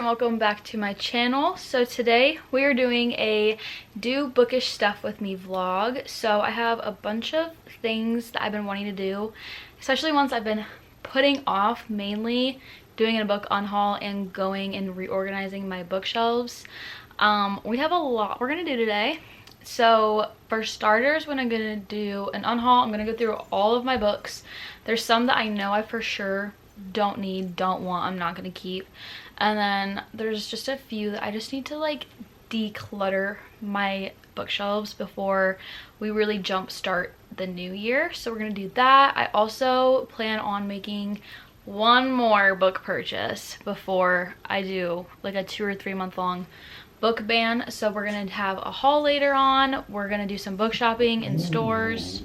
welcome back to my channel. So today we are doing a do bookish stuff with me vlog. So I have a bunch of things that I've been wanting to do, especially ones I've been putting off, mainly doing a book unhaul and going and reorganizing my bookshelves. We have a lot we're gonna do today. So for starters, when I'm gonna do an unhaul, I'm gonna go through all of my books. There's some that I know I for sure don't need, don't want, I'm not gonna keep. And then there's just a few that I just need to like declutter my bookshelves before we really jumpstart the new year. So we're gonna do that. I also plan on making one more book purchase before I do like a 2 or 3 month long book ban. So we're gonna have a haul later on. We're gonna do some book shopping in stores.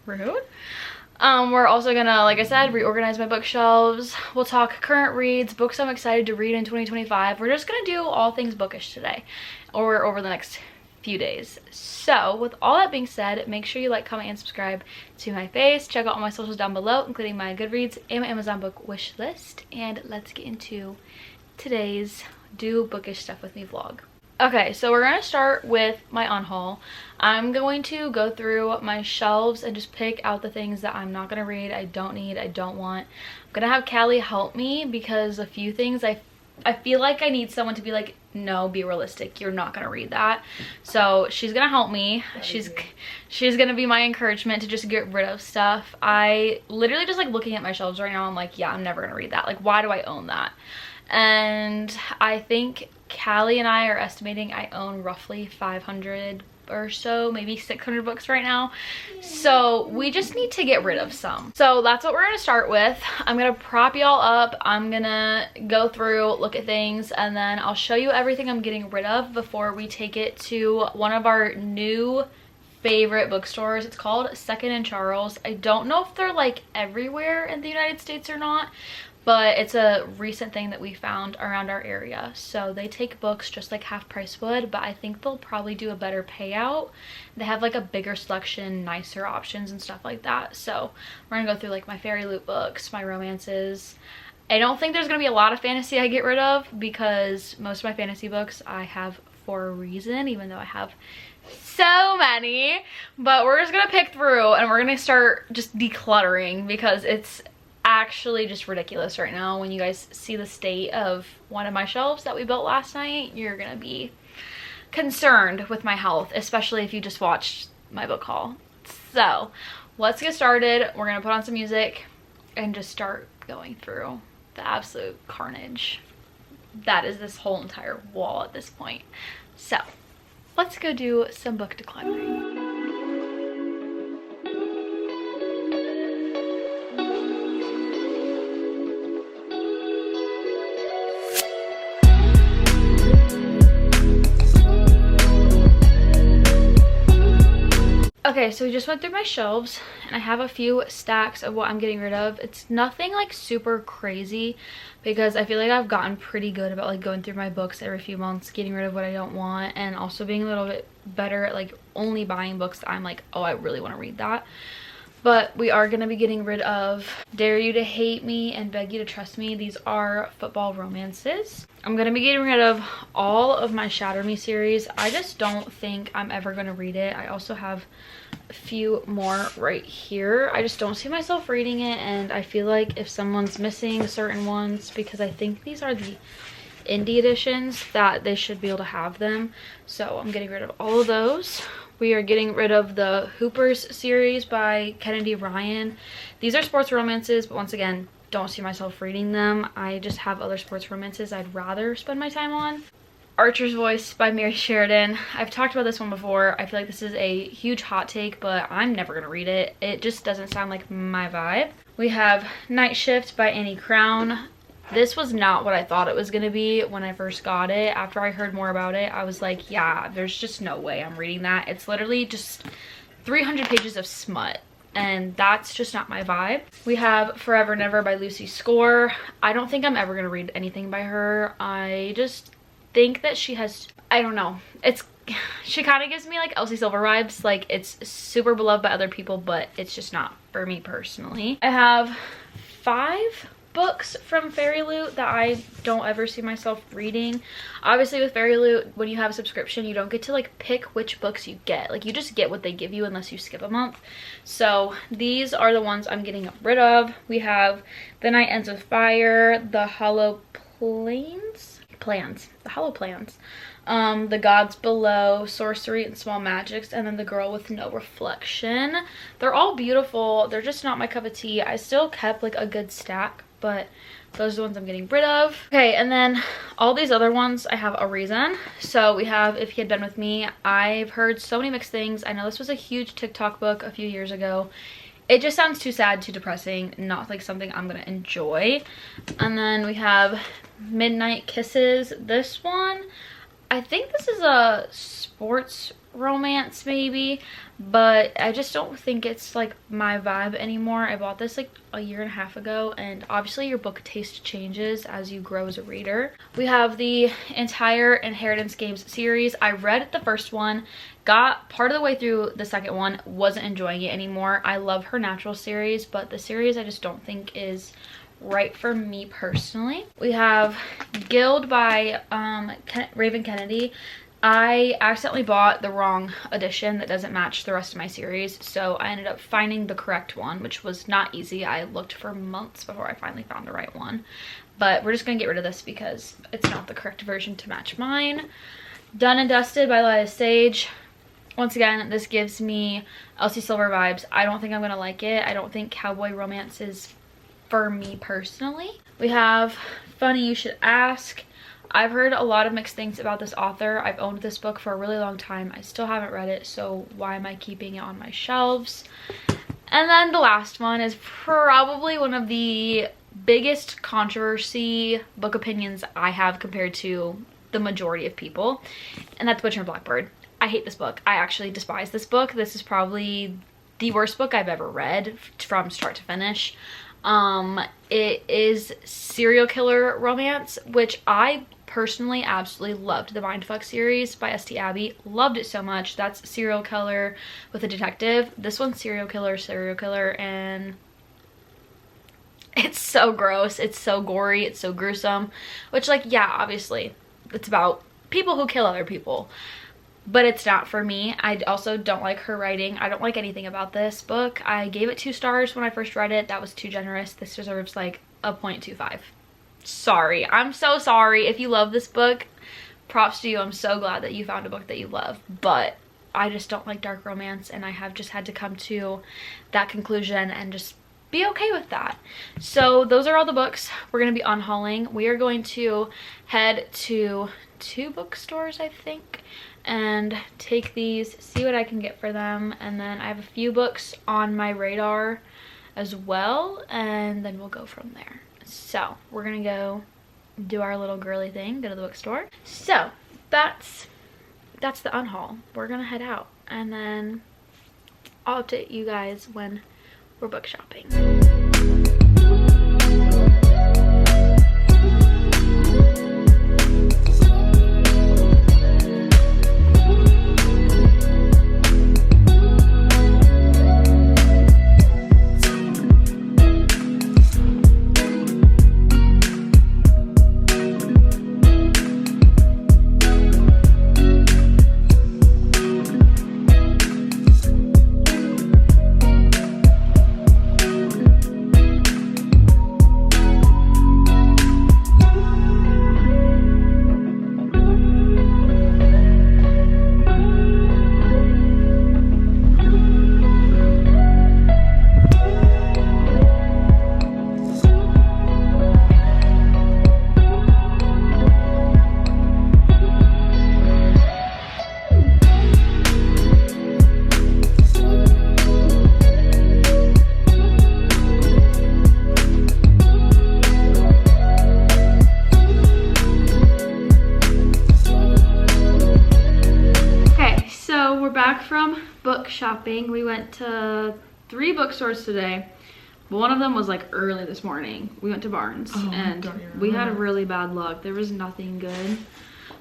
Rude. We're also gonna, like I said, reorganize my bookshelves. We'll talk current reads, books I'm excited to read in 2025. We're just gonna do all things bookish today, or over the next few days. So with all that being said, make sure you like, comment, and subscribe to my face. Check out all my socials down below, including my Goodreads and my Amazon book wish list. And let's get into today's do bookish stuff with me vlog. Okay, so we're gonna start with my unhaul. I'm going to go through my shelves and just pick out the things that I'm not gonna read, I don't need, I don't want. I'm gonna have Callie help me because a few things I feel like I need someone to be like, no, be realistic, you're not gonna read that. So she's gonna help me. She's gonna be my encouragement to just get rid of stuff. I literally just like looking at my shelves right now, I'm like, yeah, I'm never gonna read that. Like, why do I own that? And I think Callie and I are estimating I own roughly 500 or so, maybe 600 books right now. So we just need to get rid of some. So that's what we're gonna start with. I'm gonna prop y'all up. I'm gonna go through, look at things, and then I'll show you everything I'm getting rid of before we take it to one of our new favorite bookstores. It's called Second and Charles. I don't know if they're like everywhere in the United States or not, but it's a recent thing that we found around our area. So they take books just like half price would, but I think they'll probably do a better payout. They have like a bigger selection, nicer options and stuff like that. So we're gonna go through like my fairy loot books, my romances. I don't think there's gonna be a lot of fantasy I get rid of because most of my fantasy books I have for a reason, even though I have so many. But we're just gonna pick through and we're gonna start just decluttering because it's actually just ridiculous right now. When you guys see the state of one of my shelves that we built last night, you're gonna be concerned with my health, especially if you just watched my book haul. So let's get started. We're gonna put on some music and just start going through the absolute carnage that is this whole entire wall at this point. So let's go do some book decluttering. Okay, so we just went through my shelves and I have a few stacks of what I'm getting rid of. It's nothing like super crazy because I feel like I've gotten pretty good about like going through my books every few months, getting rid of what I don't want, and also being a little bit better at like only buying books that I'm like, oh, I really want to read that. But we are going to be getting rid of Dare You to Hate Me and Beg You to Trust Me. These are football romances. I'm going to be getting rid of all of my Shatter Me series. I just don't think I'm ever going to read it. I also have a few more right here. I just don't see myself reading it, and I feel like if someone's missing certain ones, because I think these are the indie editions, that they should be able to have them. So I'm getting rid of all of those. We are getting rid of the Hoopers series by Kennedy Ryan. These are sports romances, but once again, don't see myself reading them. I just have other sports romances I'd rather spend my time on. Archer's Voice by Mary Sheridan. I've talked about this one before. I feel like this is a huge hot take, but I'm never gonna read it. It just doesn't sound like my vibe. We have Night Shift by Annie Crown. This was not what I thought it was gonna be when I first got it. After I heard more about it, I was like, yeah, there's just no way I'm reading that. It's literally just 300 pages of smut, and that's just not my vibe. We have Forever Never by Lucy Score. I don't think I'm ever gonna read anything by her. I just think that she has, I don't know, she kind of gives me like Elsie Silver vibes. Like, it's super beloved by other people, but it's just not for me personally. I have 5 books from Fairy Loot that I don't ever see myself reading. Obviously with Fairy Loot, when you have a subscription, you don't get to like pick which books you get. Like you just get what they give you unless you skip a month. So these are the ones I'm getting rid of. We have The Night Ends with Fire, The Hollow Plans, The Hollow Plans, The Gods Below, Sorcery and Small Magics, and then The Girl with No Reflection. They're all beautiful. They're just not my cup of tea. I still kept like a good stack, but those are the ones I'm getting rid of. Okay, and then all these other ones I have a reason. So we have If He Had Been With Me. I've heard so many mixed things. I know this was a huge TikTok book a few years ago. It just sounds too sad, too depressing, not like something I'm gonna enjoy. And then we have Midnight Kisses. This one, I think this is a sports romance maybe, but I just don't think it's like my vibe anymore. I bought this like a year and a half ago, and obviously your book taste changes as you grow as a reader. We have the entire Inheritance Games series. I read the first one, got part of the way through the second one, wasn't enjoying it anymore. I love her Natural series, but the series I just don't think is right for me personally. We have Guild by Raven Kennedy. I accidentally bought the wrong edition that doesn't match the rest of my series, so I ended up finding the correct one, which was not easy. I looked for months before I finally found the right one, but we're just gonna get rid of this because it's not the correct version to match mine. Done and Dusted by Lila Sage. Once again, this gives me Elsie Silver vibes. I don't think I'm gonna like it. I don't think cowboy romance is for me personally. We have Funny You Should Ask. I've heard a lot of mixed things about this author. I've owned this book for a really long time. I still haven't read it, so why am I keeping it on my shelves? And then the last one is probably one of the biggest controversy book opinions I have compared to the majority of people, and that's Witcher and Blackbird. I hate this book. I actually despise this book. This is probably the worst book I've ever read from start to finish. It is serial killer romance, which I personally absolutely loved. The Mindfuck series by St. Abbey, loved it so much. That's serial killer with a detective. This one's serial killer, and it's so gross. It's so gory. It's so gruesome, which, like, yeah, obviously it's about people who kill other people, but it's not for me. I also don't like her writing. I don't like anything about this book. I gave it 2 stars when I first read it. That was too generous. This deserves like a 0.25. Sorry. I'm so sorry. If you love this book, props to you. I'm so glad that you found a book that you love, but I just don't like dark romance, and I have just had to come to that conclusion and just be okay with that. So those are all the books we're going to be unhauling. We are going to head to 2 bookstores, I think, and take these, see what I can get for them, and then I have a few books on my radar as well, and then we'll go from there. So we're gonna go do our little girly thing, go to the bookstore. So that's the unhaul. We're gonna head out, and then I'll update you guys when we're book shopping. From book shopping. We went to 3 bookstores today, but one of them was like early this morning. We went to Barnes, and we had really bad luck. There was nothing good.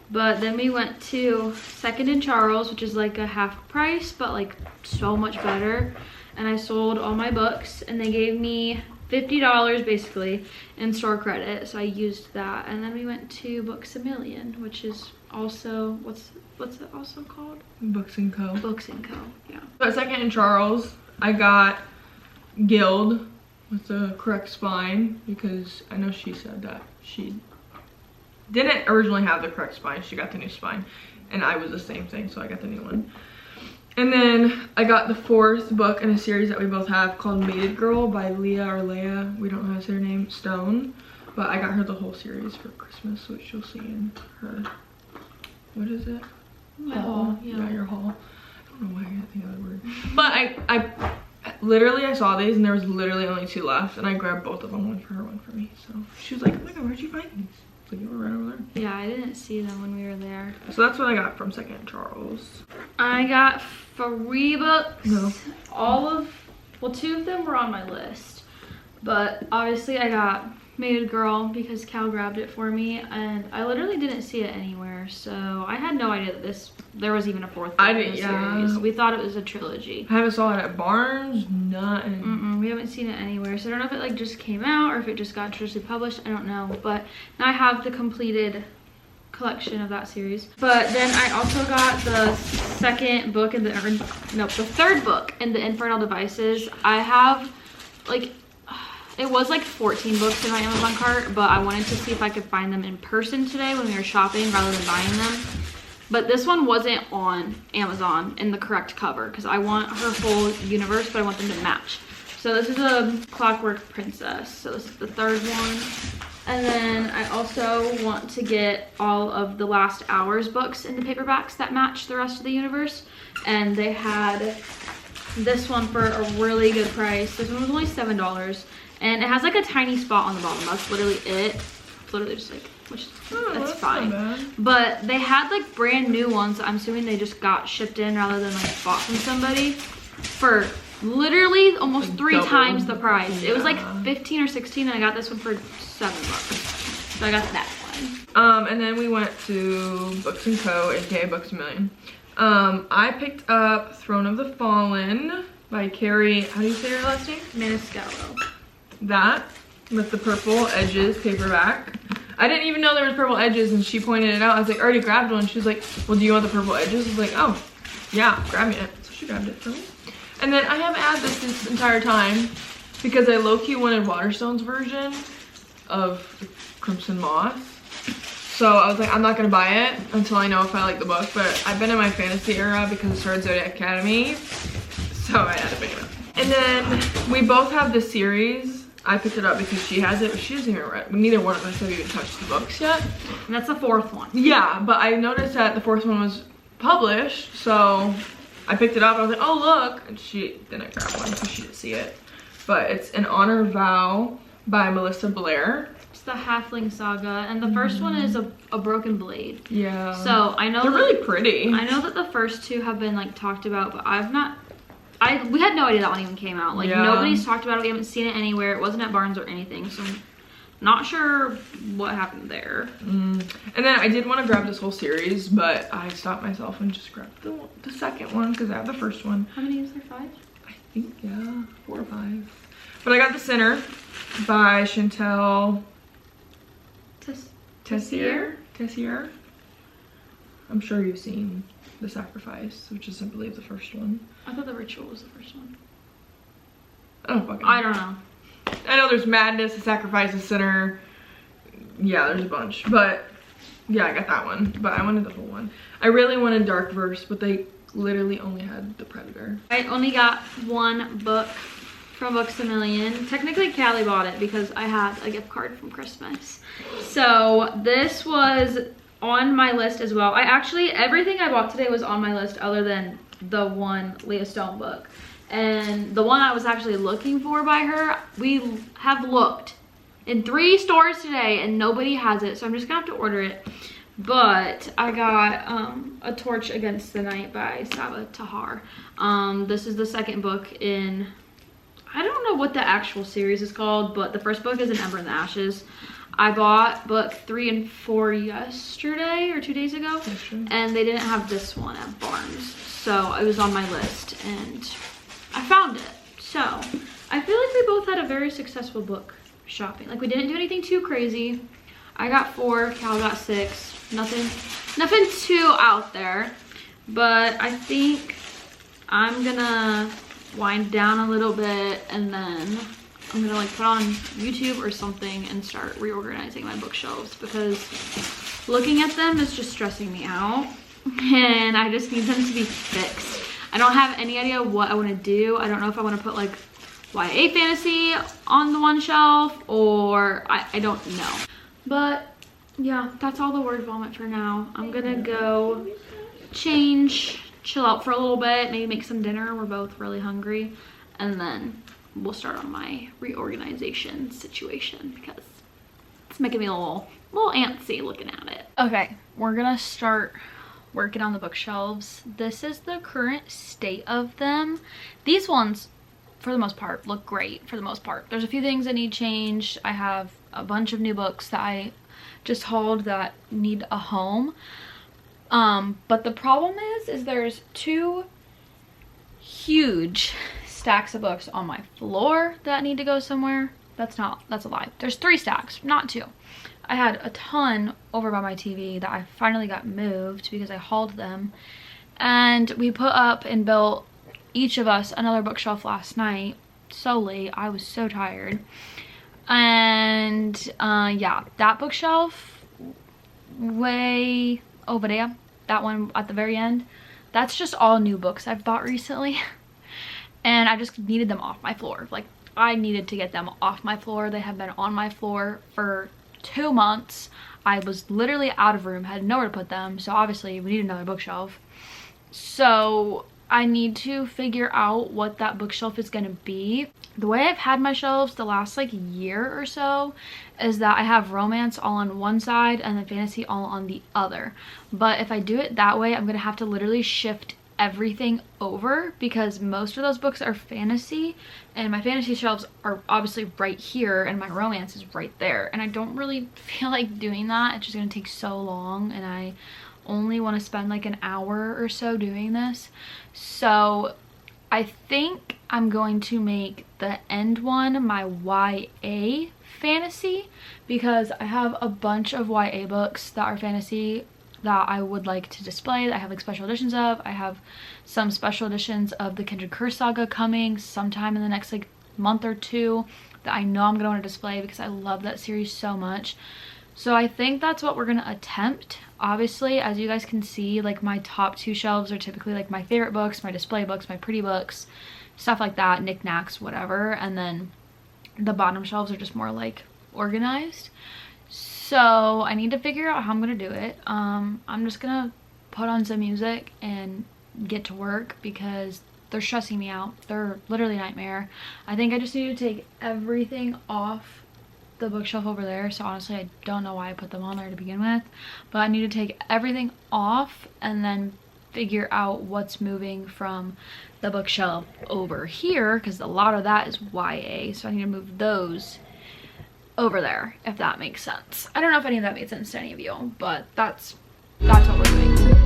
But then we went to Second and Charles, which is like a half price but like so much better, and I sold all my books, and they gave me $50 basically in store credit, so I used that. And then we went to Books A Million, which is also, what's it also called? Books & Co. Books & Co, yeah. At Second and Charles, I got Guild with the correct spine because I know she said that she didn't originally have the correct spine. She got the new spine, and I was the same thing, so I got the new one. And then I got the 4th book in a series that we both have called Mated Girl by Leah, we don't know how to say her name, Stone. But I got her the whole series for Christmas, which you'll see in her, what is it? My haul, yeah, your haul. I don't know why I can't think of the word. But I saw these and there was literally only 2 left, and I grabbed both of them, one for her, one for me. So she was like, oh my god, where'd you find these? Like, you were right over there. Yeah, I didn't see them when we were there. So that's what I got from Second and Charles. I got 3 books. No. Well, 2 of them were on my list. But obviously I got Mated Girl because Cal grabbed it for me, and I literally didn't see it anywhere. So I had no idea that there was even a 4th book in the series. We thought it was a trilogy. I haven't saw it at Barnes, nothing. We haven't seen it anywhere. So I don't know if it like just came out or if it just got traditionally published. I don't know. But now I have the completed collection of that series. But then I also got the 2nd book in the, the 3rd book in the Infernal Devices. I have like, it was like 14 books in my Amazon cart, but I wanted to see if I could find them in person today when we were shopping rather than buying them. But this one wasn't on Amazon in the correct cover because I want her whole universe, but I want them to match. So this is a Clockwork Princess. So this is the 3rd one. And then I also want to get all of the Last Hours books in the paperbacks that match the rest of the universe. And they had this one for a really good price. This one was only $7. And it has like a tiny spot on the bottom. That's literally it. It's literally just like, which that's fine. But they had like brand new ones. I'm assuming they just got shipped in rather than like bought from somebody for literally almost like 3 times the price. It was like 15 or 16, and I got this one for $7. So I got that one. And then we went to Books & Co, aka Books A Million. I picked up Throne of the Fallen by Carrie, how do you say her last name? Maniscalco. That with the purple edges paperback. I didn't even know there was purple edges, and she pointed it out. I was like, I already grabbed one. She was like, well, do you want the purple edges? I was like, oh yeah, grab me it. So she grabbed it for me. And then I haven't had this entire time because I low-key wanted Waterstone's version of Crimson Moss. So I was like, I'm not gonna buy it until I know if I like the book. But I've been in my fantasy era because of Sword Zodiac Academy, so I had to pick it up. And then we both have this series. I picked it up because she has it, but she hasn't even read. Neither one of us have even touched the books yet. And that's the 4th one. Yeah, but I noticed that the 4th one was published, so I picked it up. I was like, oh look, and she didn't grab one because she didn't see it. But it's An Honor Vow by Melissa Blair. It's the Halfling Saga, and the first one is a Broken Blade. Yeah. So I know they're really pretty. I know that the first 2 have been like talked about, but we had no idea that one even came out. Like nobody's talked about it. We haven't seen it anywhere. It wasn't at Barnes or anything, so I'm not sure what happened there. And then I did want to grab this whole series, but I stopped myself and just grabbed the 2nd one because I have the 1st one. How many is there? 5? I think, yeah, 4 or 5. But I got The Sinner by Chantal Tessier. I'm sure you've seen The Sacrifice, which is, I believe, the 1st one. I thought The Ritual was the 1st one. I don't fucking know. I don't know. I know there's Madness, The Sacrifice, The Sinner. Yeah, there's a bunch. But yeah, I got that one. But I wanted the whole one. I really wanted Dark Verse, but they literally only had The Predator. I only got 1 book from Books A Million. Technically, Callie bought it because I had a gift card from Christmas. So this was on my list as well. Everything I bought today was on my list other than the one Leah Stone book. And the one I was actually looking for by her, we have looked in 3 stores today and nobody has it, so I'm just gonna have to order it. But I got A Torch Against the Night by Saba Tahar. This is the 2nd book in, I don't know what the actual series is called, but the 1st book is An Ember in the Ashes. I bought book 3 and 4 yesterday or 2 days ago, and they didn't have this one at Barnes. So it was on my list and I found it. So I feel like we both had a very successful book shopping. Like we didn't do anything too crazy. I got 4, Cal got 6. Nothing too out there. But I think I'm gonna wind down a little bit and then I'm gonna like put on YouTube or something and start reorganizing my bookshelves because looking at them is just stressing me out and I just need them to be fixed. I don't have any idea what I want to do. I don't know if I want to put like YA fantasy on the one shelf or I don't know. But yeah, that's all the word vomit for now. I'm gonna go change, chill out for a little bit, maybe make some dinner. We're both really hungry and then we'll start on my reorganization situation because it's making me a little antsy looking at it. Okay, we're gonna start working on the bookshelves. This is the current state of them. These ones, for the most part, look great for the most part. There's a few things that need changed. I have a bunch of new books that I just hauled that need a home. But the problem is there's 2 huge stacks of books on my floor that need to go somewhere. That's a lie. There's 3 stacks, not 2. I had a ton over by my TV that I finally got moved because I hauled them. And we put up and built each of us another bookshelf last night. So late, I was so tired. And yeah, that bookshelf way over there, that one at the very end, that's just all new books I've bought recently. And I just needed them off my floor. Like, I needed to get them off my floor. They have been on my floor for 2 months. I was literally out of room, had nowhere to put them. So obviously we need another bookshelf. So I need to figure out what that bookshelf is gonna be. The way I've had my shelves the last like year or so is that I have romance all on one side and then fantasy all on the other. But if I do it that way, I'm gonna have to literally shift everything over because most of those books are fantasy and my fantasy shelves are obviously right here and my romance is right there. And I don't really feel like doing that. It's just gonna take so long and I only want to spend like an hour or so doing this. So I think I'm going to make the end one my YA fantasy because I have a bunch of YA books that are fantasy that I would like to display that I have like special editions of. I have some special editions of the Kindred Curse saga coming sometime in the next like month or 2 that I know I'm gonna want to display because I love that series so much. So I think that's what we're gonna attempt. Obviously, as you guys can see, like my top 2 shelves are typically like my favorite books, my display books, my pretty books, stuff like that, knickknacks, whatever. And then the bottom shelves are just more like organized. So I need to figure out how I'm gonna do it. I'm just gonna put on some music and get to work because they're stressing me out. They're literally a nightmare. I think I just need to take everything off the bookshelf over there. So honestly, I don't know why I put them on there to begin with, but I need to take everything off and then figure out what's moving from the bookshelf over here because a lot of that is YA. So I need to move those over there, if that makes sense. I don't know if any of that made sense to any of you, but that's what we're doing.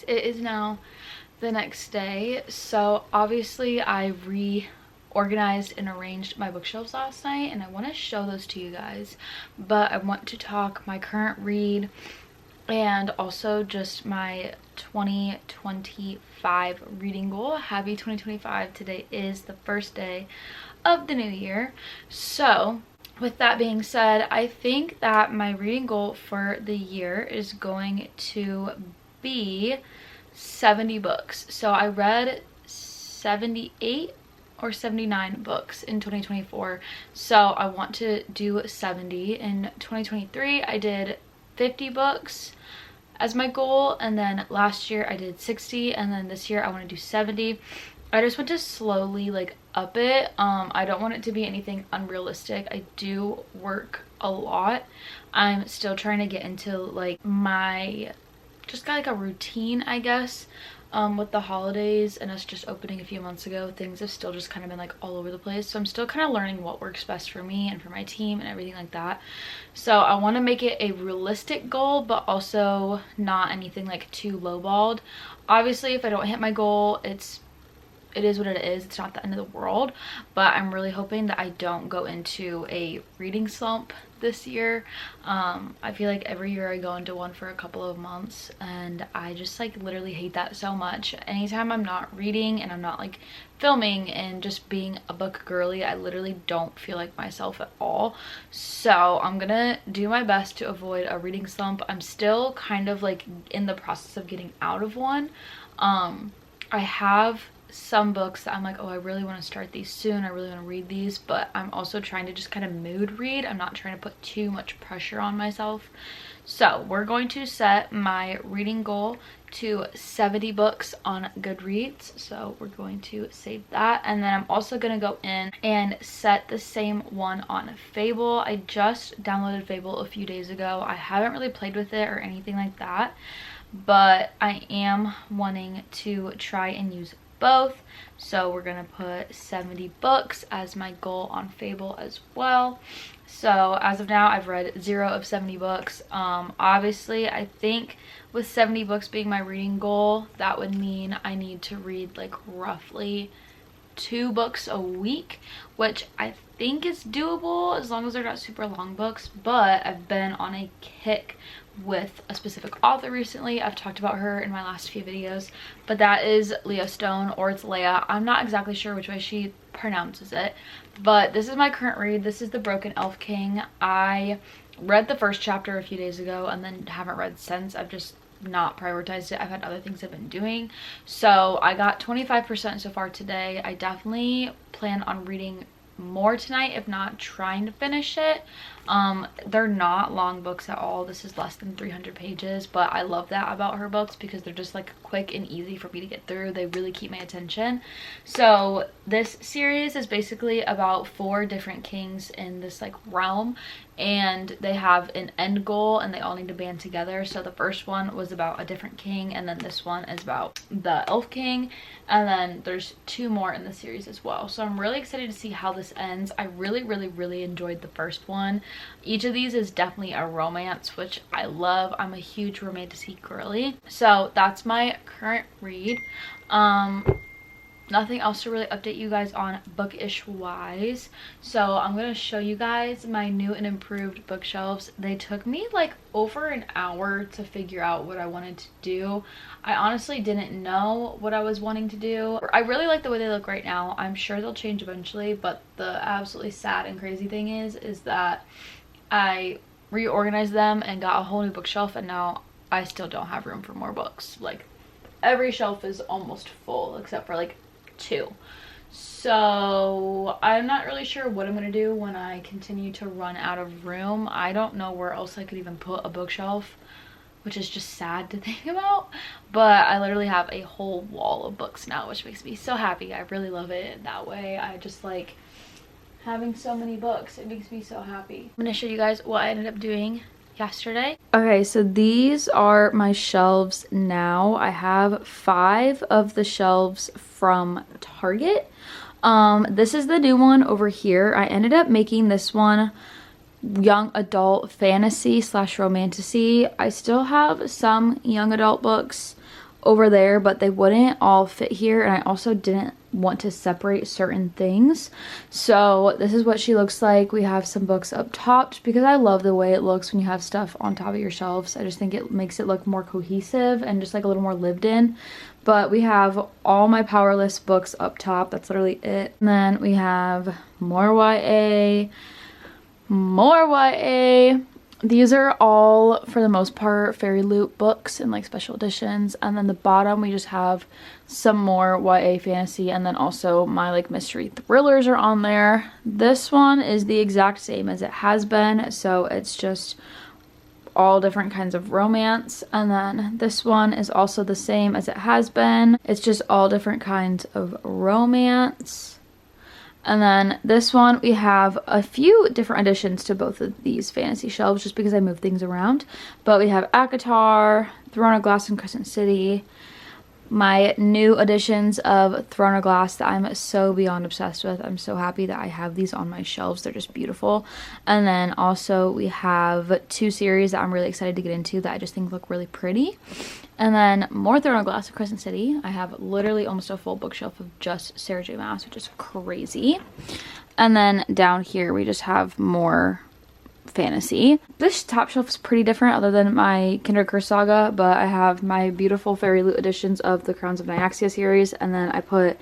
guys, it is now the next day. So obviously I reorganized and arranged my bookshelves last night, and I want to show those to you guys, but I want to talk my current read and also just my 2025 reading goal. Happy 2025. Today is the first day of the new year. So with that being said, I think that my reading goal for the year is going to be 70 books. So I read 78 or 79 books in 2024. So I want to do 70. In 2023, I did 50 books as my goal, and then last year I did 60, and then this year I want to do 70. I just want to slowly like up it. I don't want it to be anything unrealistic. I do work a lot. I'm still trying to get into like my just got like a routine, I guess. With the holidays and us just opening a few months ago, things have still just kind of been like all over the place. So I'm still kind of learning what works best for me and for my team and everything like that. So I want to make it a realistic goal, but also not anything like too lowballed. Obviously, if I don't hit my goal, it is what it is. It's not the end of the world, but I'm really hoping that I don't go into a reading slump this year. I feel like every year I go into one for a couple of months, and I just like literally hate that so much. Anytime I'm not reading and I'm not like filming and just being a book girly, I literally don't feel like myself at all. So I'm gonna do my best to avoid a reading slump. I'm still kind of like in the process of getting out of one. I have some books that I'm like, oh, I really want to start these soon, I really want to read these, but I'm also trying to just kind of mood read. I'm not trying to put too much pressure on myself. So we're going to set my reading goal to 70 books on Goodreads, so we're going to save that, and then I'm also going to go in and set the same one on Fable. I just downloaded Fable a few days ago. I haven't really played with it or anything like that, but I am wanting to try and use both. So we're gonna put 70 books as my goal on Fable as well. So as of now, I've read 0 of 70 books. Obviously, I think with 70 books being my reading goal, that would mean I need to read like roughly 2 books a week, which I think is doable as long as they're not super long books. But I've been on a kick with a specific author recently. I've talked about her in my last few videos, but that is Leah Stone, or it's Leah. I'm not exactly sure which way she pronounces it, but this is my current read. This is The Broken Elf King. I read the first chapter a few days ago and then haven't read since. I've just not prioritized it. I've had other things I've been doing. So I got 25% so far today. I definitely plan on reading more tonight, if not trying to finish it. They're not long books at all. This is less than 300 pages, but I love that about her books because they're just like quick and easy for me to get through. They really keep my attention. So this series is basically about 4 different kings in this like realm, and they have an end goal and they all need to band together. So the first one was about a different king, and then this one is about the Elf King, and then there's 2 more in the series as well. So I'm really excited to see how this ends. I really enjoyed the first one. Each of these is definitely a romance, which I love. I'm a huge romantic girly. So that's my current read. Nothing else to really update you guys on bookish wise. So I'm gonna show you guys my new and improved bookshelves. They took me like over an hour to figure out what I wanted to do. I honestly didn't know what I was wanting to do. I really like the way they look right now. I'm sure they'll change eventually, but the absolutely sad and crazy thing is that I reorganized them and got a whole new bookshelf, and now I still don't have room for more books. Like every shelf is almost full except for like 2. So I'm not really sure what I'm gonna do when I continue to run out of room. I don't know where else I could even put a bookshelf, which is just sad to think about, but I literally have a whole wall of books now, which makes me so happy. I really love it that way. I just like having so many books. It makes me so happy. I'm gonna show you guys what I ended up doing yesterday. Okay, so these are my shelves now. I have 5 of the shelves from Target. This is the new one over here. I ended up making this one young adult fantasy / romantasy. I still have some young adult books over there, but they wouldn't all fit here, and I also didn't want to separate certain things. So this is what she looks like. We have some books up top just because I love the way it looks when you have stuff on top of your shelves. I just think it makes it look more cohesive and just like a little more lived in. But we have all my Power List books up top. That's literally it. And then we have more YA, more YA. These are all, for the most part, Fairy Loot books and like special editions. And then the bottom, we just have some more YA fantasy, and then also my like mystery thrillers are on there. This one is the exact same as it has been, so it's just all different kinds of romance. And then this one is also the same as it has been. It's just all different kinds of romance. And then this one, we have a few different additions to both of these fantasy shelves just because I moved things around. But we have Akatar, Throne of Glass, and Crescent City. My new editions of Throne of Glass that I'm so beyond obsessed with. I'm so happy that I have these on my shelves. They're just beautiful. And then also we have 2 series that I'm really excited to get into that I just think look really pretty. And then more Throne of Glass of Crescent City. I have literally almost a full bookshelf of just Sarah J Maas, which is crazy. And then down here we just have more fantasy. This top shelf is pretty different other than my Kinder Curse Saga, but I have my beautiful Fairy Loot editions of the Crowns of Nyaxia series, and then I put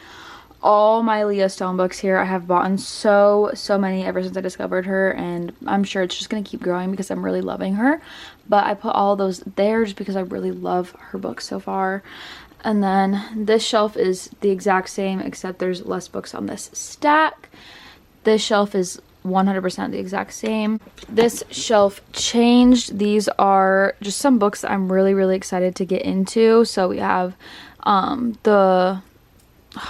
all my Leah Stone books here. I have bought so many ever since I discovered her, and I'm sure it's just gonna keep growing because I'm really loving her. But I put all those there just because I really love her books so far. And then this shelf is the exact same except there's less books on this stack. This shelf is 100% the exact same. This shelf changed. These are just some books that I'm really excited to get into. So we have I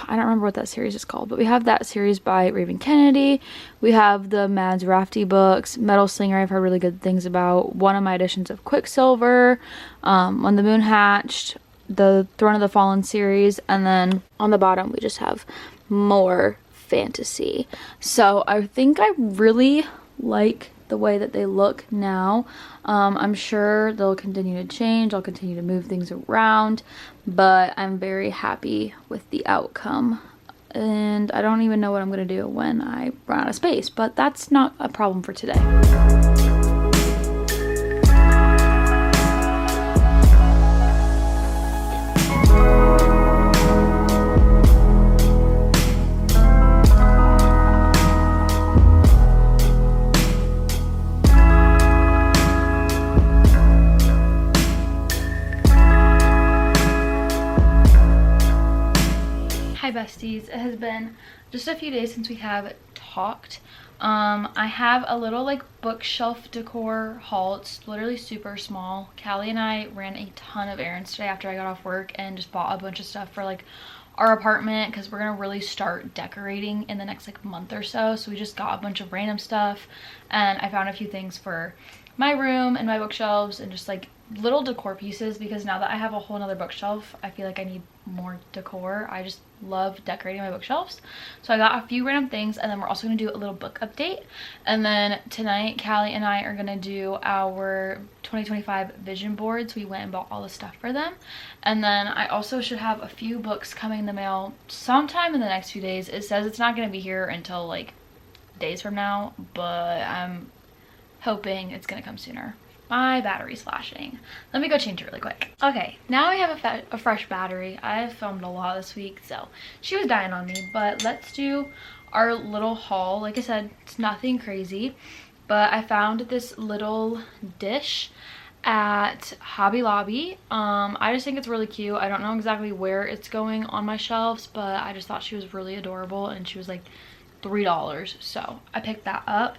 don't remember what that series is called, but we have that series by Raven Kennedy. We have the Mads Rafty books, Metal Slinger I've heard really good things about, one of my editions of Quicksilver, When the Moon Hatched, the Throne of the Fallen series, and then on the bottom we just have more fantasy. So I think I really like the way that they look now. I'm sure they'll continue to change. I'll continue to move things around, but I'm very happy with the outcome. And I don't even know what I'm going to do when I run out of space, but that's not a problem for today. Besties, it has been just a few days since we have talked. I have a little like bookshelf decor haul. It's literally super small. Callie and I ran a ton of errands today after I got off work and just bought a bunch of stuff for like our apartment because we're gonna really start decorating in the next like month or so. So we just got a bunch of random stuff, and I found a few things for my room and my bookshelves and just like little decor pieces, because now that I have a whole nother bookshelf, I feel like I need more decor. I just love decorating my bookshelves. So I got a few random things, and then we're also going to do a little book update. And then tonight, Callie and I are going to do our 2025 vision boards. We went and bought all the stuff for them. And then I also should have a few books coming in the mail sometime in the next few days. It says it's not going to be here until like days from now, but I'm hoping it's going to come sooner. My battery's flashing. Let me go change it really quick. Okay, now I have a fresh battery. I've filmed a lot this week, so she was dying on me. But let's do our little haul. Like I said, it's nothing crazy, but I found this little dish at Hobby Lobby. I just think it's really cute. I don't know exactly where it's going on my shelves, but I just thought she was really adorable, and she was like $3, so I picked that up.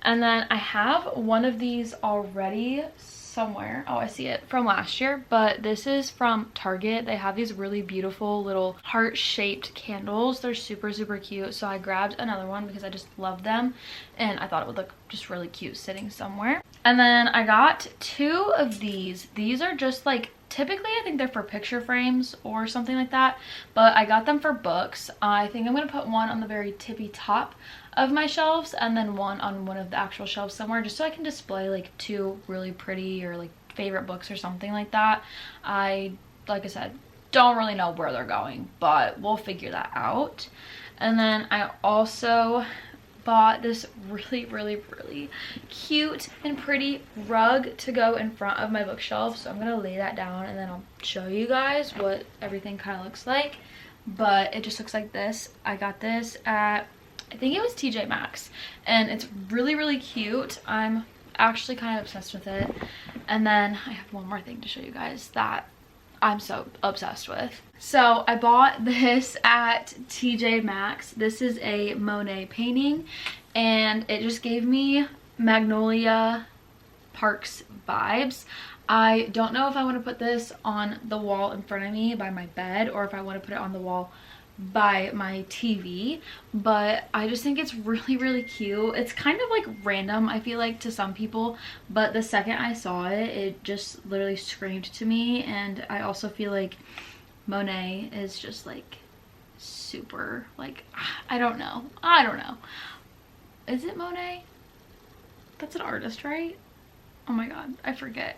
And then I have one of these already somewhere. Oh, I see it, from last year, but this is from Target. They have these really beautiful little heart-shaped candles. They're super cute, so I grabbed another one because I just love them, and I thought it would look just really cute sitting somewhere. And then I got 2 of these. These are just like, typically I think they're for picture frames or something like that, but I got them for books. I think I'm gonna put one on the very tippy top of my shelves and then one on one of the actual shelves somewhere, just so I can display like 2 really pretty or like favorite books or something like that. Like I said, don't really know where they're going, but we'll figure that out. And then I also bought this really cute and pretty rug to go in front of my bookshelf. So I'm gonna lay that down and then I'll show you guys what everything kind of looks like. But it just looks like this. I got this at, I think it was TJ Maxx, and it's really cute. I'm actually kind of obsessed with it. And then I have one more thing to show you guys that I'm so obsessed with. So I bought this at TJ Maxx. This is a Monet painting, and it just gave me Magnolia Parks vibes. I don't know if I want to put this on the wall in front of me by my bed, or if I want to put it on the wall by my TV, but I just think it's really cute. It's kind of like random, I feel like, to some people, but the second I saw it, it just literally screamed to me. And I also feel like Monet is just like super, like, I don't know, is it Monet? That's an artist, right? Oh my god, I forget.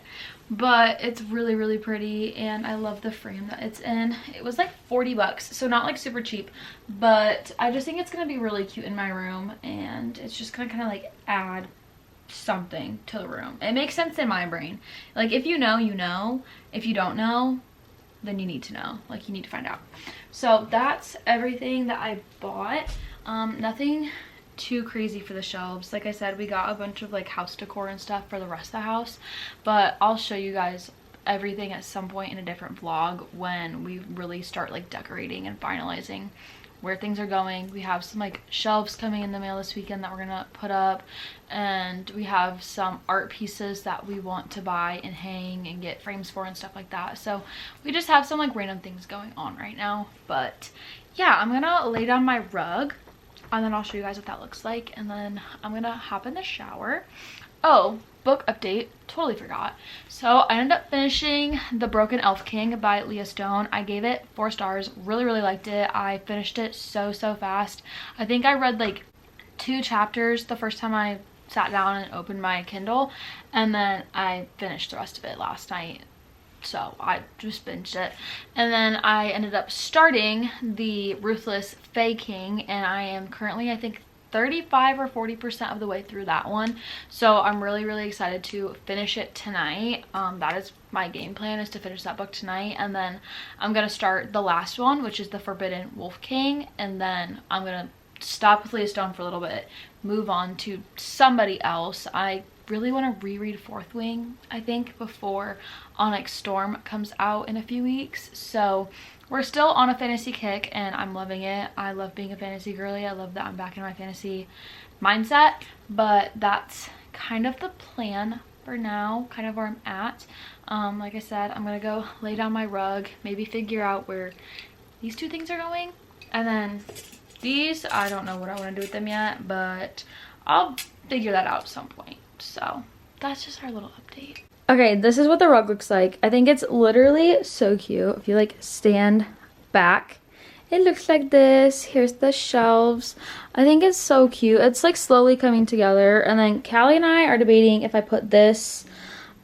But it's really pretty, and I love the frame that it's in. It was like 40 bucks, so not like super cheap, but I just think it's gonna be really cute in my room, and it's just gonna kind of like add something to the room. It makes sense in my brain. Like, if you know, you know. If you don't know, then you need to know. Like, you need to find out. So that's everything that I bought. Nothing too crazy for the shelves. Like I said, we got a bunch of like house decor and stuff for the rest of the house, but I'll show you guys everything at some point in a different vlog when we really start like decorating and finalizing where things are going. We have some like shelves coming in the mail this weekend that we're gonna put up, and we have some art pieces that we want to buy and hang and get frames for and stuff like that. So we just have some like random things going on right now. But yeah, I'm gonna lay down my rug and then I'll show you guys what that looks like, and then I'm gonna hop in the shower. Oh, book update, totally forgot. So I ended up finishing The Broken Elf King by Leah Stone. I gave it 4 stars, really liked it. I finished it so fast. I think I read like 2 chapters the first time I sat down and opened my Kindle, and then I finished the rest of it last night. So I just binged it, and then I ended up starting the Ruthless Fae King, and I am currently, I think, 35 or 40% of the way through that one. So I'm really excited to finish it tonight. That is my game plan, is to finish that book tonight, and then I'm gonna start the last one, which is the Forbidden Wolf King, and then I'm gonna stop with Leah Stone for a little bit, move on to somebody else. I really want to reread Fourth Wing, I think, before Onyx Storm comes out in a few weeks. So we're still on a fantasy kick, and I'm loving it. I love being a fantasy girly. I love that I'm back in my fantasy mindset, but that's kind of the plan for now, kind of where I'm at. Like I said, I'm gonna go lay down my rug, maybe figure out where these 2 things are going, and then these, I don't know what I want to do with them yet, but I'll figure that out at some point. So that's just our little update. Okay, this is what the rug looks like. I think it's literally so cute. If you like stand back, it looks like this. Here's the shelves. I think it's so cute. It's like slowly coming together. And then Callie and I are debating if I put this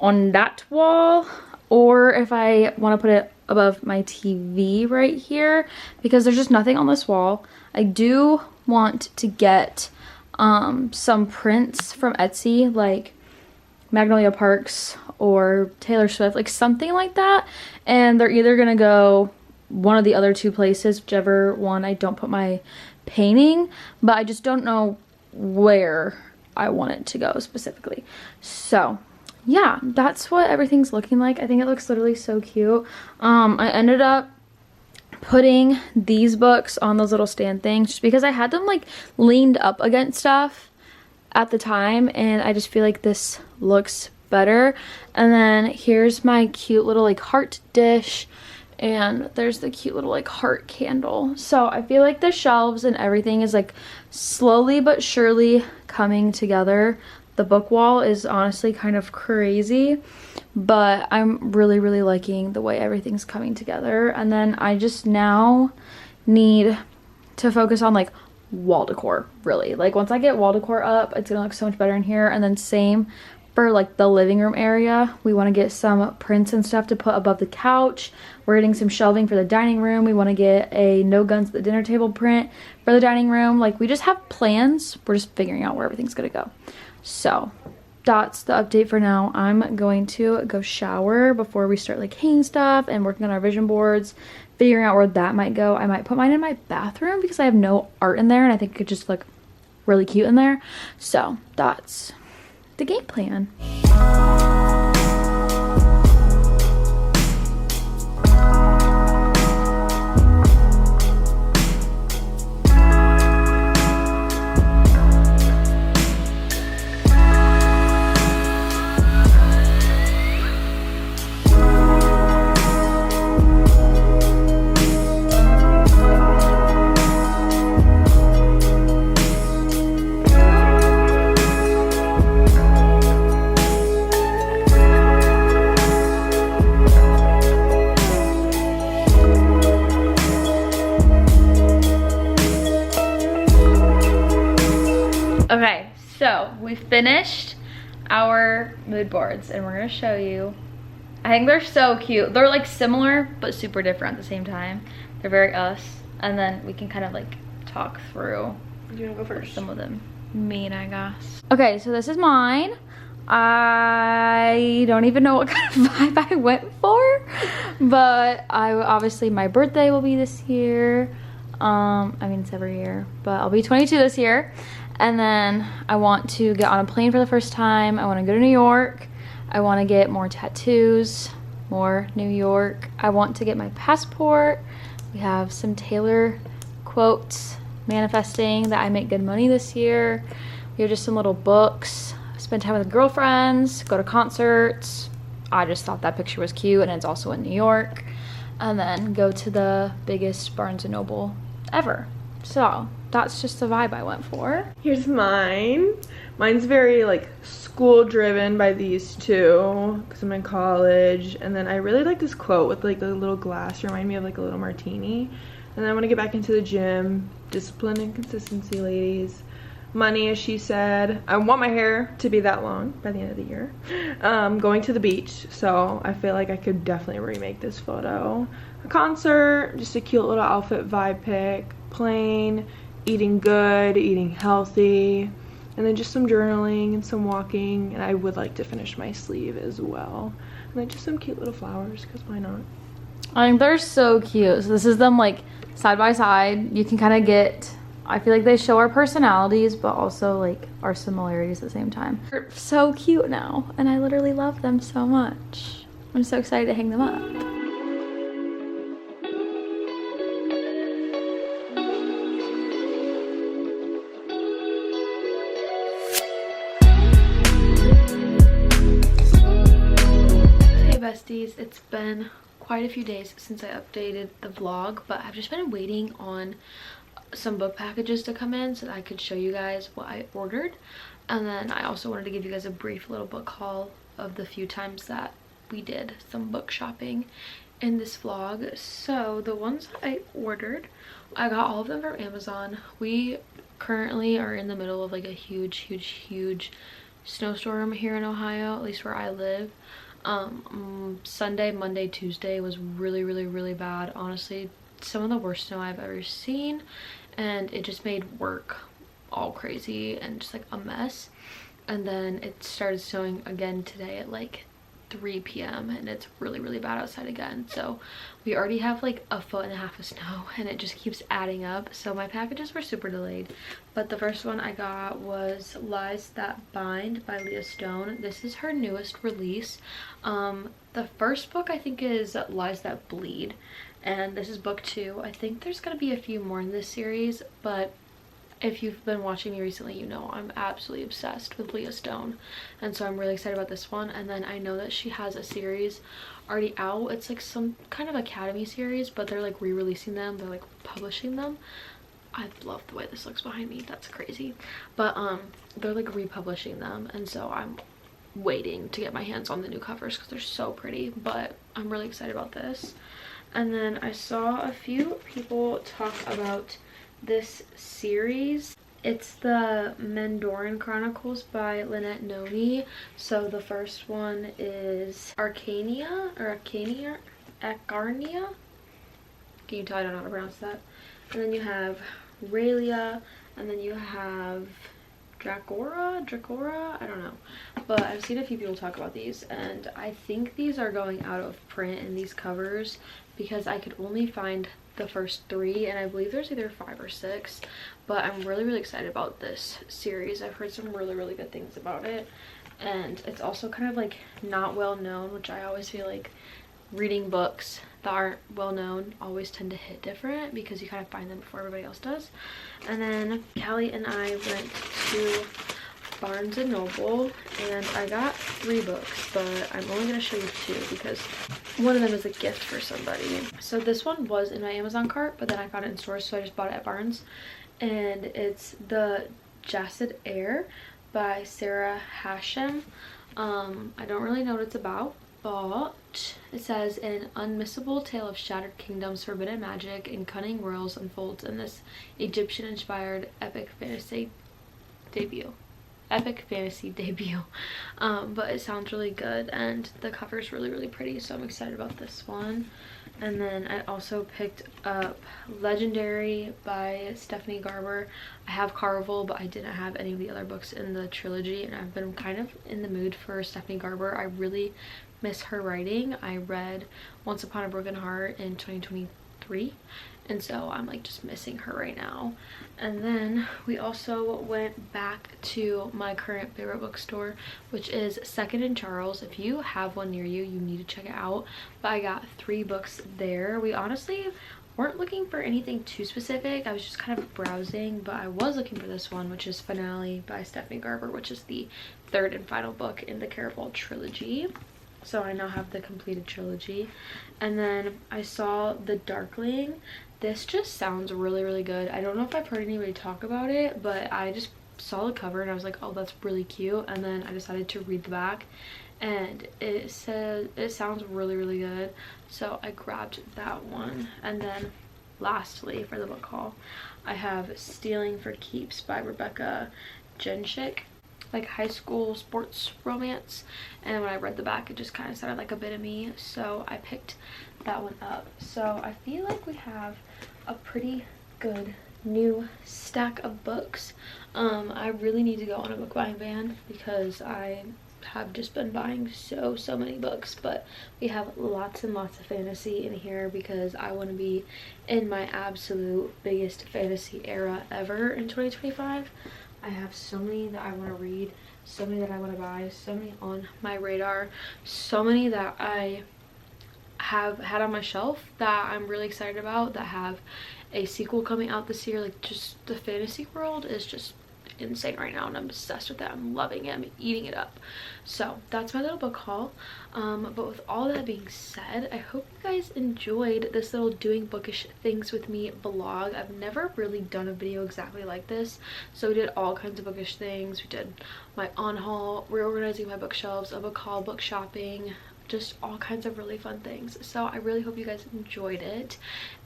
on that wall or if I want to put it above my TV right here, because there's just nothing on this wall. I do want to get some prints from Etsy, like Magnolia Parks or Taylor Swift, like something like that, and they're either gonna go one of the other 2 places, whichever one I don't put my painting, but I just don't know where I want it to go specifically. So yeah, that's what everything's looking like. I think it looks literally so cute. I ended up putting these books on those little stand things just because I had them like leaned up against stuff at the time, and I just feel like this looks better. And then here's my cute little like heart dish, and there's the cute little like heart candle. So I feel like the shelves and everything is like slowly but surely coming together. The book wall is honestly kind of crazy, but I'm really liking the way everything's coming together. And then I just now need to focus on like wall decor, really. Like once I get wall decor up, it's gonna look so much better in here. And then same for like the living room area. We want to get some prints and stuff to put above the couch. We're getting some shelving for the dining room. We want to get a no guns at the dinner table print for the dining room. Like, we just have plans. We're just figuring out where everything's gonna go. So that's the update for now. I'm going to go shower before we start like hanging stuff and working on our vision boards, figuring out where that might go. I might put mine in my bathroom because I have no art in there and I think it could just look really cute in there. So that's the game plan. Okay, so we finished our mood boards and we're gonna show you. I think they're so cute. They're like similar but super different at the same time. They're very us, and then we can kind of like talk through. You wanna go first? Some of them mean, I guess. Okay, so this is mine. I don't even know what kind of vibe I went for, but obviously my birthday will be this year. I mean, it's every year, but I'll be 22 this year. And then I want to get on a plane for the first time. I want to go to New York. I want to get more tattoos, more New York. I want to get my passport. We have some Taylor quotes manifesting that I make good money this year. We have just some little books. Spend time with girlfriends, go to concerts. I just thought that picture was cute, and it's also in New York. And then go to the biggest Barnes & Noble ever. So that's just the vibe I went for. Here's mine. Mine's very like school driven by these two because I'm in college. And then I really like this quote with like the little glass, remind me of like a little martini. And then I want to get back into the gym. Discipline and consistency, ladies. Money, as she said. I want my hair to be that long by the end of the year. Going to the beach, so I feel like I could definitely remake this photo. A concert, just a cute little outfit vibe pic. Plain, eating good, eating healthy, and then just some journaling and some walking. And I would like to finish my sleeve as well. And then just some cute little flowers, because why not? I think they're so cute. So this is them like side by side. You can kind of get, I feel like they show our personalities, but also like our similarities at the same time. They're so cute now, and I literally love them so much. I'm so excited to hang them up. It's been quite a few days since I updated the vlog, but I've just been waiting on some book packages to come in so that I could show you guys what I ordered. And then I also wanted to give you guys a brief little book haul of the few times that we did some book shopping in this vlog. So the ones I ordered, I got all of them from Amazon. We currently are in the middle of like a huge snowstorm here in Ohio, at least where I live. Sunday, Monday, Tuesday was really bad. Honestly, some of the worst snow I've ever seen, and it just made work all crazy and just like a mess. And then it started snowing again today at like 3 p.m. and it's really bad outside again. So we already have like 1.5 feet of snow, and it just keeps adding up. So my packages were super delayed, but the first one I got was Lies That Bind by Leah Stone. This is her newest release. The first book I think is Lies That Bleed, and this is book 2. I think there's gonna be a few more in this series, but if you've been watching me recently, you know I'm absolutely obsessed with Leah Stone, and so I'm really excited about this one. And then I know that she has a series already out. It's like some kind of academy series, but they're like re-releasing them. They're like publishing them. I love the way this looks behind me. That's crazy. But they're like republishing them, and so I'm waiting to get my hands on the new covers because they're so pretty. But I'm really excited about this. And then I saw a few people talk about this series. It's the Mendoran Chronicles by Lynette Noni. So the first one is Arcania. Can you tell I don't know how to pronounce that? And then you have Raelia, and then you have Dracora, I don't know. But I've seen a few people talk about these, and I think these are going out of print in these covers because I could only find the first 3, and I believe there's either 5 or 6. But I'm really excited about this series. I've heard some really good things about it, and it's also kind of like not well known, which I always feel like reading books that aren't well known always tend to hit different because you kind of find them before everybody else does. And then Callie and I went to Barnes and Noble, and I got 3 books, but I'm only going to show you 2 because one of them is a gift for somebody. So this one was in my Amazon cart, but then I found it in stores, so I just bought it at Barnes. And it's The Jacid Air by Sarah Hashem. I don't really know what it's about, but it says an unmissable tale of shattered kingdoms, forbidden magic, and cunning royals unfolds in this Egyptian-inspired epic fantasy debut. But it sounds really good, and the cover is really pretty, so I'm excited about this one. And then I also picked up Legendary by Stephanie Garber. I have Carvel, but I didn't have any of the other books in the trilogy, and I've been kind of in the mood for Stephanie Garber. I really miss her writing. I read Once Upon a Broken Heart in 2023, and so I'm like just missing her right now. And then we also went back to my current favorite bookstore, which is Second and Charles. If you have one near you, you need to check it out. But I got 3 books there. We honestly weren't looking for anything too specific. I was just kind of browsing, but I was looking for this one, which is Finale by Stephanie Garber, which is the 3rd and final book in the Caraval trilogy. So I now have the completed trilogy. And then I saw The Darkling. This just sounds really good. I don't know if I've heard anybody talk about it, but I just saw the cover and I was like, oh, that's really cute. And then I decided to read the back, and it says it sounds really good, so I grabbed that one. And then lastly, for the book haul, I have Stealing for Keeps by Rebecca Jenshik, like high school sports romance, and when I read the back it just kind of sounded like a bit of me, so I picked that one up. So I feel like we have a pretty good new stack of books. I really need to go on a book buying ban because I have just been buying so many books, but we have lots and lots of fantasy in here because I want to be in my absolute biggest fantasy era ever in 2025. I have so many that I want to read, so many that I want to buy, so many on my radar, so many that I have had on my shelf that I'm really excited about, that have a sequel coming out this year. Like, just the fantasy world is just insane right now, and I'm obsessed with it. I'm loving it. I'm eating it up. So that's my little book haul. But with all that being said, I hope you guys enjoyed this little doing bookish things with me vlog. I've never really done a video exactly like this, so we did all kinds of bookish things. We did my on haul, reorganizing my bookshelves, a book haul, book shopping, just all kinds of really fun things. So I really hope you guys enjoyed it,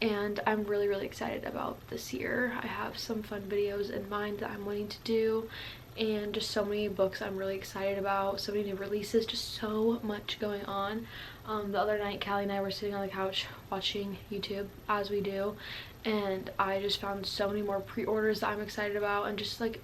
and I'm really excited about this year. I have some fun videos in mind that I'm wanting to do, and just so many books I'm really excited about, so many new releases, just so much going on. The other night Callie and I were sitting on the couch watching YouTube, as we do, and I just found so many more pre-orders that I'm excited about, and just like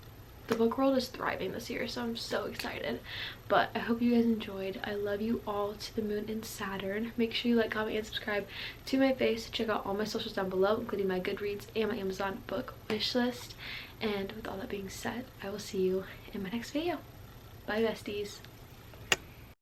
the book world is thriving this year, so I'm so excited. But I hope you guys enjoyed. I love you all to the moon and Saturn. Make sure you like, comment, and subscribe to my face. Check out all my socials down below, including my Goodreads and my Amazon book wish list. And with all that being said, I will see you in my next video. Bye, besties.